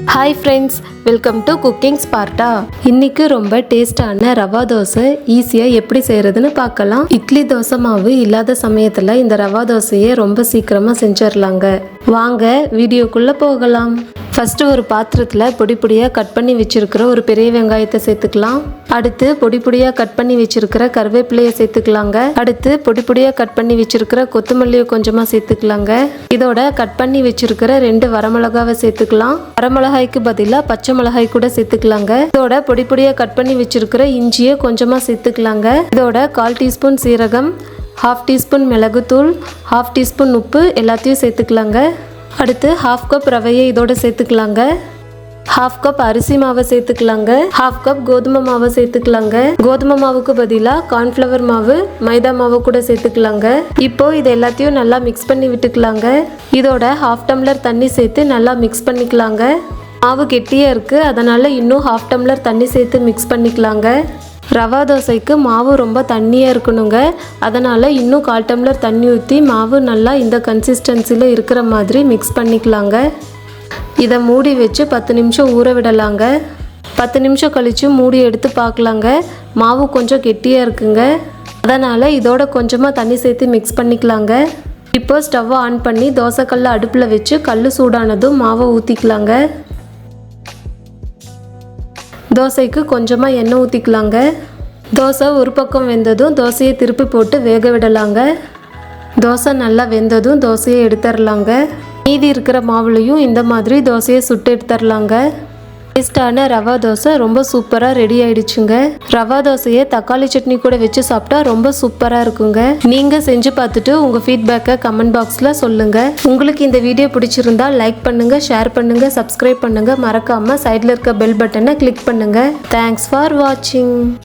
Hi friends, welcome to cooking Sparta. இன்னைக்கு ரொம்ப டேஸ்டான ரவா தோசை ஈஸியாக எப்படி செய்கிறதுன்னு பார்க்கலாம். இட்லி தோசை மாவு இல்லாத சமயத்தில் இந்த ரவா தோசையை ரொம்ப சீக்கிரமாக செஞ்சிடலாங்க. வாங்க வீடியோக்குள்ளே போகலாம். ஃபஸ்ட்டு ஒரு பாத்திரத்தில் பொடி பொடியாக கட் பண்ணி வச்சுருக்கிற ஒரு பெரிய வெங்காயத்தை சேர்த்துக்கலாம். அடுத்து பொடி பொடியாக கட் பண்ணி வச்சுருக்கிற கருவேப்பிலையை சேர்த்துக்கலாங்க. அடுத்து பொடி பொடியாக கட் பண்ணி வச்சுருக்கிற கொத்தமல்லியை கொஞ்சமாக சேர்த்துக்கலாங்க. இதோட கட் பண்ணி வச்சுருக்கிற 2 வரமிளகாவை சேர்த்துக்கலாம். வரமிளகாய்க்கு பதிலாக பச்சை மிளகாய் கூட சேர்த்துக்கலாங்க. இதோட பொடி பொடியாக கட் பண்ணி வச்சுருக்கிற இஞ்சியை கொஞ்சமாக சேர்த்துக்கலாங்க. இதோட 1/4 டீஸ்பூன் சீரகம், 1/2 டீஸ்பூன் மிளகுத்தூள், 1/2 டீஸ்பூன் உப்பு எல்லாத்தையும் சேர்த்துக்கலாங்க. அடுத்து 1/2 கப் ரவையை இதோட சேர்த்துக்கலாங்க. 1/2 கப் அரிசி மாவை சேர்த்துக்கலாங்க. 1/2 கப் கோதுமை மாவை சேர்த்துக்கலாங்க. கோதுமை மாவுக்கு பதிலாக கார்ன்ஃப்ளவர் மாவு, மைதா மாவு கூட சேர்த்துக்கலாங்க. இப்போ இது எல்லாத்தையும் நல்லா மிக்ஸ் பண்ணி விட்டுக்கலாங்க. இதோட 1/2 டம்ளர் தண்ணி சேர்த்து நல்லா மிக்ஸ் பண்ணிக்கலாங்க. மாவு கெட்டியாக இருக்குது, அதனால் இன்னும் 1/2 டம்ளர் தண்ணி சேர்த்து மிக்ஸ் பண்ணிக்கலாங்க. ரவா தோசைக்கு மாவு ரொம்ப தண்ணியாக இருக்கணுங்க, அதனால் இன்னும் 1/4 டம்ளர் தண்ணி ஊற்றி மாவு நல்லா இந்த கன்சிஸ்டன்சியில் இருக்கிற மாதிரி மிக்ஸ் பண்ணிக்கலாங்க. இதை மூடி வச்சு 10 நிமிஷம் ஊற விடலாங்க. 10 நிமிஷம் கழித்து மூடி எடுத்து பார்க்கலாங்க. மாவு கொஞ்சம் கெட்டியாக இருக்குங்க, அதனால் இதோட கொஞ்சமாக தண்ணி சேர்த்து மிக்ஸ் பண்ணிக்கலாங்க. இப்போ ஸ்டவ்வை ஆன் பண்ணி தோசைக்கல்லை அடுப்பில் வச்சு கல் சூடானதும் மாவை ஊற்றிக்கலாங்க. தோசைக்கு கொஞ்சமாக எண்ணெய் ஊற்றிக்கலாங்க. தோசை ஒரு பக்கம் வெந்ததும் தோசையை திருப்பி போட்டு வேக விடலாங்க. தோசை நல்லா வெந்ததும் தோசையை எடுத்துடலாங்க. மீதி இருக்கிற மாவுலையும் இந்த மாதிரி தோசையை சுட்டு எடுத்துடலாங்க. டேஸ்டான ரவா தோசை ரொம்ப சூப்பராக ரெடி ஆயிடுச்சுங்க. ரவா தோசையை தக்காளி சட்னி கூட வச்சு சாப்பிட்டா ரொம்ப சூப்பராக இருக்குங்க. நீங்கள் செஞ்சு பார்த்துட்டு உங்கள் ஃபீட்பேக்கை கமெண்ட் பாக்ஸில் சொல்லுங்கள். உங்களுக்கு இந்த வீடியோ பிடிச்சிருந்தா லைக் பண்ணுங்கள், ஷேர் பண்ணுங்கள், சப்ஸ்கிரைப் பண்ணுங்கள். மறக்காமல் சைடில் இருக்க பெல் பட்டனை கிளிக் பண்ணுங்கள். தேங்க்ஸ் ஃபார் வாட்சிங்.